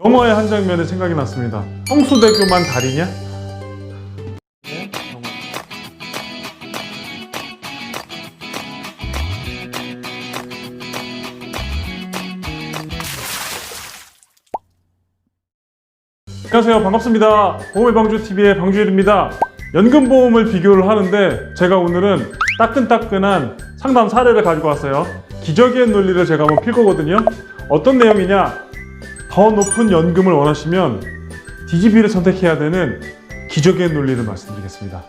영화의 한 장면이 생각이 났습니다. 성수대교만 다리냐? 안녕하세요, 반갑습니다. 보험의방주TV의 방주일입니다. 연금보험을 비교를 하는데 제가 오늘은 따끈따끈한 상담 사례를 가지고 왔어요. 기적의 논리를 제가 한번 필 거거든요. 어떤 내용이냐? 더 높은 연금을 원하시면 DGB를 선택해야 되는 기적의 논리를 말씀드리겠습니다.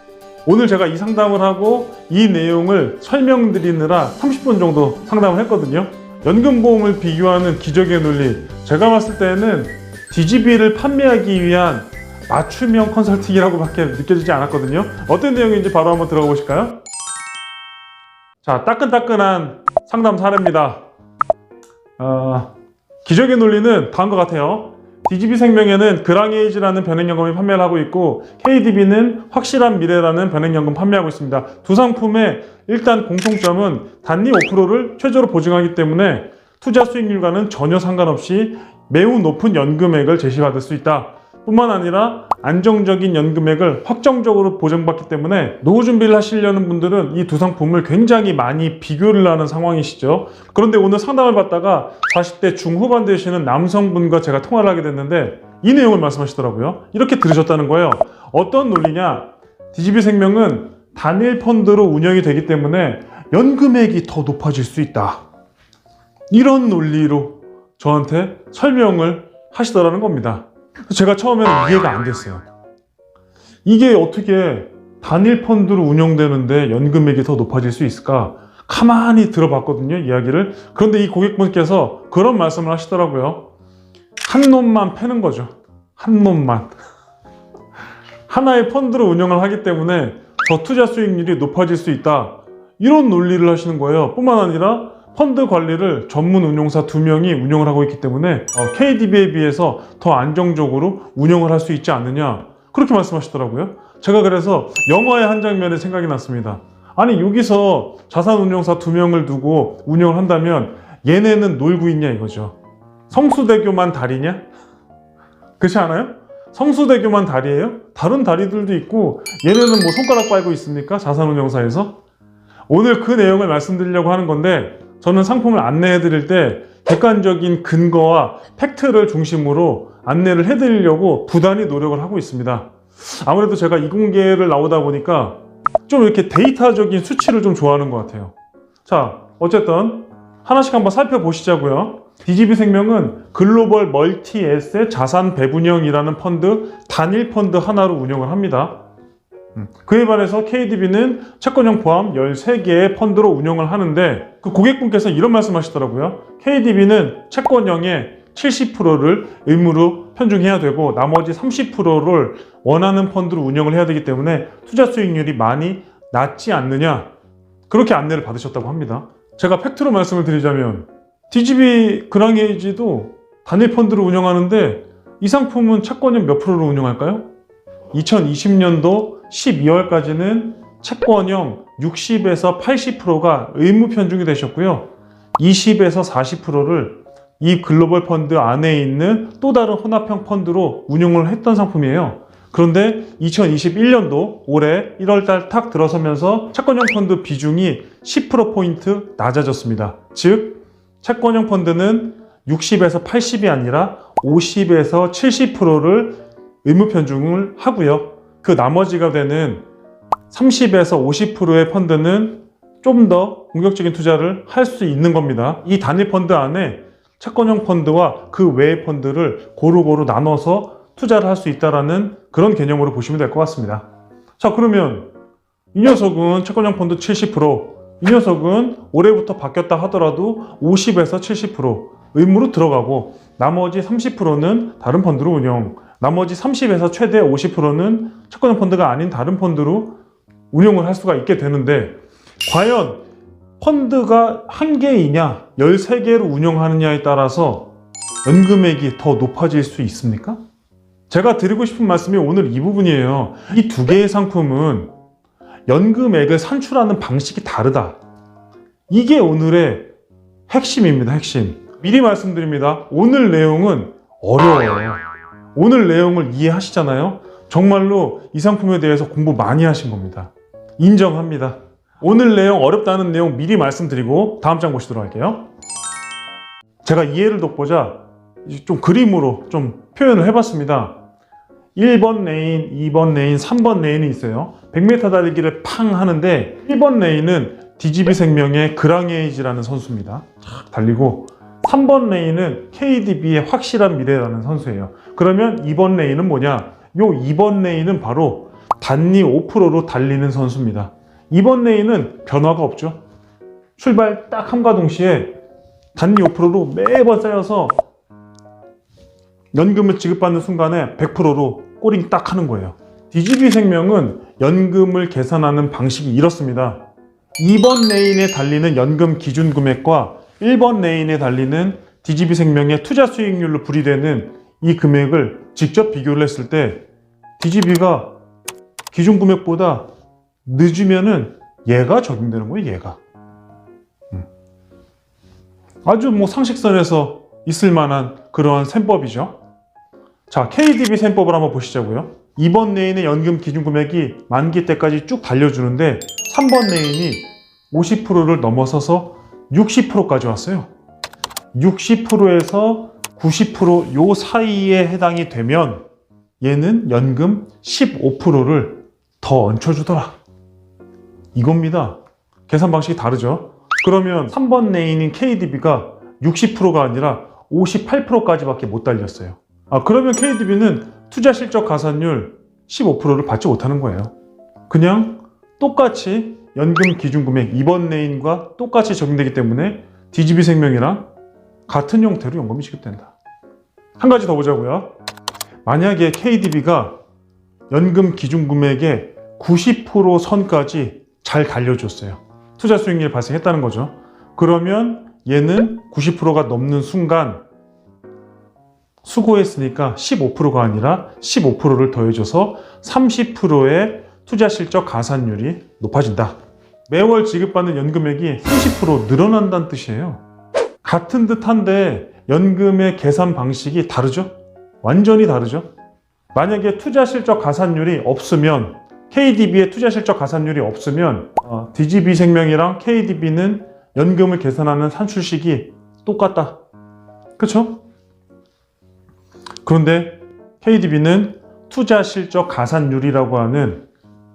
오늘 제가 이 상담을 하고 이 내용을 설명드리느라 30분 정도 상담을 했거든요. 연금보험을 비교하는 기적의 논리, 제가 봤을 때는 DGB를 판매하기 위한 맞춤형 컨설팅이라고 밖에 느껴지지 않았거든요. 어떤 내용인지 바로 한번 들어가 보실까요? 자, 따끈따끈한 상담 사례입니다. 기적의 논리는 다음과 같아요. DGB생명에는 그랑에이지라는 변액연금이 판매를 하고 있고 KDB는 확실한 미래라는 변액연금 판매하고 있습니다. 두 상품의 일단 공통점은 단리 5%를 최저로 보증하기 때문에 투자 수익률과는 전혀 상관없이 매우 높은 연금액을 제시받을 수 있다. 뿐만 아니라 안정적인 연금액을 확정적으로 보장받기 때문에 노후 준비를 하시려는 분들은 이 두 상품을 굉장히 많이 비교를 하는 상황이시죠. 그런데 오늘 상담을 받다가 40대 중후반 되시는 남성분과 제가 통화를 하게 됐는데 이 내용을 말씀하시더라고요. 이렇게 들으셨다는 거예요. 어떤 논리냐? DGB생명은 단일 펀드로 운영이 되기 때문에 연금액이 더 높아질 수 있다. 이런 논리로 저한테 설명을 하시더라는 겁니다. 제가 처음에는 이해가 안 됐어요. 이게 어떻게 단일 펀드로 운영되는데 연금액이 더 높아질 수 있을까? 가만히 들어봤거든요, 이야기를. 그런데 이 고객분께서 그런 말씀을 하시더라고요. 한 놈만 패는 거죠. 한 놈만. 하나의 펀드로 운영을 하기 때문에 더 투자 수익률이 높아질 수 있다. 이런 논리를 하시는 거예요. 뿐만 아니라 펀드 관리를 전문 운용사 2명이 운영을 하고 있기 때문에 KDB에 비해서 더 안정적으로 운영을 할 수 있지 않느냐, 그렇게 말씀하시더라고요. 제가 그래서 영화의 한 장면이 생각이 났습니다. 아니, 여기서 자산운용사 2명을 두고 운영을 한다면 얘네는 놀고 있냐 이거죠. 성수대교만 다리냐? 그렇지 않아요? 성수대교만 다리예요? 다른 다리들도 있고 얘네는 뭐 손가락 빨고 있습니까? 자산운용사에서? 오늘 그 내용을 말씀드리려고 하는 건데, 저는 상품을 안내해 드릴 때 객관적인 근거와 팩트를 중심으로 안내를 해 드리려고 부단히 노력을 하고 있습니다. 아무래도 제가 이공계를 나오다 보니까 좀 이렇게 데이터적인 수치를 좀 좋아하는 것 같아요. 자, 어쨌든 하나씩 한번 살펴보시자고요. DGB생명은 글로벌 멀티 에셋 자산 배분형이라는 펀드, 단일 펀드 하나로 운영을 합니다. 그에 반해서 KDB는 채권형 포함 13개의 펀드로 운영을 하는데, 그 고객분께서 이런 말씀 하시더라고요. KDB는 채권형의 70%를 의무로 편중해야 되고 나머지 30%를 원하는 펀드로 운영을 해야 되기 때문에 투자 수익률이 많이 낮지 않느냐, 그렇게 안내를 받으셨다고 합니다. 제가 팩트로 말씀을 드리자면 DGB 그랑에이지도 단일 펀드로 운영하는데 이 상품은 채권형 몇 프로로 운영할까요? 2020년도 12월까지는 채권형 60에서 80%가 의무 편중이 되셨고요. 20에서 40%를 이 글로벌 펀드 안에 있는 또 다른 혼합형 펀드로 운용을 했던 상품이에요. 그런데 2021년도 올해 1월달 탁 들어서면서 채권형 펀드 비중이 10%포인트 낮아졌습니다. 즉, 채권형 펀드는 60에서 80이 아니라 50에서 70%를 의무 편중을 하고요. 그 나머지가 되는 30에서 50%의 펀드는 좀 더 공격적인 투자를 할 수 있는 겁니다. 이 단일 펀드 안에 채권형 펀드와 그 외의 펀드를 고루고루 나눠서 투자를 할 수 있다는 그런 개념으로 보시면 될 것 같습니다. 자, 그러면 이 녀석은 채권형 펀드 70%, 이 녀석은 올해부터 바뀌었다 하더라도 50에서 70% 의무로 들어가고 나머지 30%는 다른 펀드로 운영, 나머지 30에서 최대 50%는 채권형 펀드가 아닌 다른 펀드로 운용을 할 수가 있게 되는데, 과연 펀드가 1개이냐 13개로 운영하느냐에 따라서 연금액이 더 높아질 수 있습니까? 제가 드리고 싶은 말씀이 오늘 이 부분이에요. 이 두 개의 상품은 연금액을 산출하는 방식이 다르다. 이게 오늘의 핵심입니다. 핵심. 미리 말씀드립니다. 오늘 내용은 어려워요. 오늘 내용을 이해하시잖아요? 정말로 이 상품에 대해서 공부 많이 하신 겁니다. 인정합니다. 오늘 내용 어렵다는 내용 미리 말씀드리고 다음 장 보시도록 할게요. 제가 이해를 돕고자 좀 그림으로 좀 표현을 해봤습니다. 1번 레인, 2번 레인, 3번 레인이 있어요. 100m 달리기를 팡 하는데 1번 레인은 DGB생명의 그랑에이지라는 선수입니다. 달리고 3번 레인은 KDB의 확실한 미래라는 선수예요. 그러면 2번 레인은 뭐냐? 요 2번 레인은 바로 단리 5%로 달리는 선수입니다. 2번 레인은 변화가 없죠. 출발 딱 함과 동시에 단리 5%로 매번 쌓여서 연금을 지급받는 순간에 100%로 꼬링 딱 하는 거예요. DGB생명은 연금을 계산하는 방식이 이렇습니다. 2번 레인에 달리는 연금 기준 금액과 1번 레인에 달리는 DGB생명의 투자 수익률로 분리되는 이 금액을 직접 비교를 했을 때 DGB가 기준 금액보다 늦으면은 얘가 적용되는 거예요, 얘가. 아주 상식선에서 있을 만한 그러한 셈법이죠. 자, KDB 셈법을 한번 보시자고요. 2번 레인의 연금 기준 금액이 만기 때까지 쭉 달려주는데 3번 레인이 50%를 넘어서서 60%까지 왔어요. 60%에서 90% 요 사이에 해당이 되면 얘는 연금 15%를 더 얹혀주더라. 이겁니다. 계산 방식이 다르죠. 그러면 3번 레인인 KDB가 60%가 아니라 58%까지밖에 못 달렸어요. 그러면 KDB는 투자 실적 가산율 15%를 받지 못하는 거예요. 그냥 똑같이 연금 기준 금액 2번 레인과 똑같이 적용되기 때문에 DGB생명이랑 같은 형태로 연금이 지급된다. 한 가지 더 보자고요. 만약에 KDB가 연금 기준 금액의 90% 선까지 잘 달려줬어요. 투자 수익률이 발생했다는 거죠. 그러면 얘는 90%가 넘는 순간 수고했으니까 15%가 아니라 15%를 더해줘서 30%의 투자 실적 가산율이 높아진다. 매월 지급받는 연금액이 30% 늘어난다는 뜻이에요. 같은 듯한데 연금의 계산 방식이 다르죠? 완전히 다르죠? 만약에 투자 실적 가산율이 없으면 KDB의 투자 실적 가산율이 없으면 DGB생명이랑 KDB는 연금을 계산하는 산출식이 똑같다. 그렇죠? 그런데 KDB는 투자 실적 가산율이라고 하는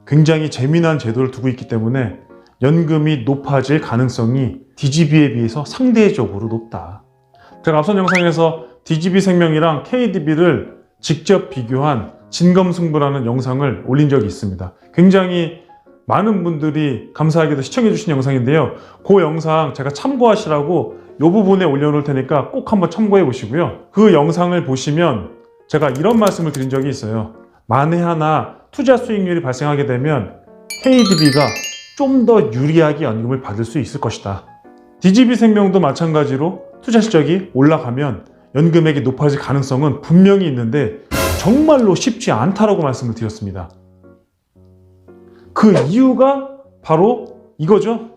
굉장히 재미난 제도를 두고 있기 때문에 연금이 높아질 가능성이 DGB에 비해서 상대적으로 높다. 제가 앞선 영상에서 DGB생명이랑 KDB를 직접 비교한 진검승부라는 영상을 올린 적이 있습니다. 굉장히 많은 분들이 감사하게도 시청해 주신 영상인데요. 그 영상 제가 참고하시라고 이 부분에 올려놓을 테니까 꼭 한번 참고해 보시고요. 그 영상을 보시면 제가 이런 말씀을 드린 적이 있어요. 만에 하나 투자 수익률이 발생하게 되면 KDB가 좀 더 유리하게 연금을 받을 수 있을 것이다. DGB생명도 마찬가지로 투자 실적이 올라가면 연금액이 높아질 가능성은 분명히 있는데 정말로 쉽지 않다라고 말씀을 드렸습니다. 그 이유가 바로 이거죠.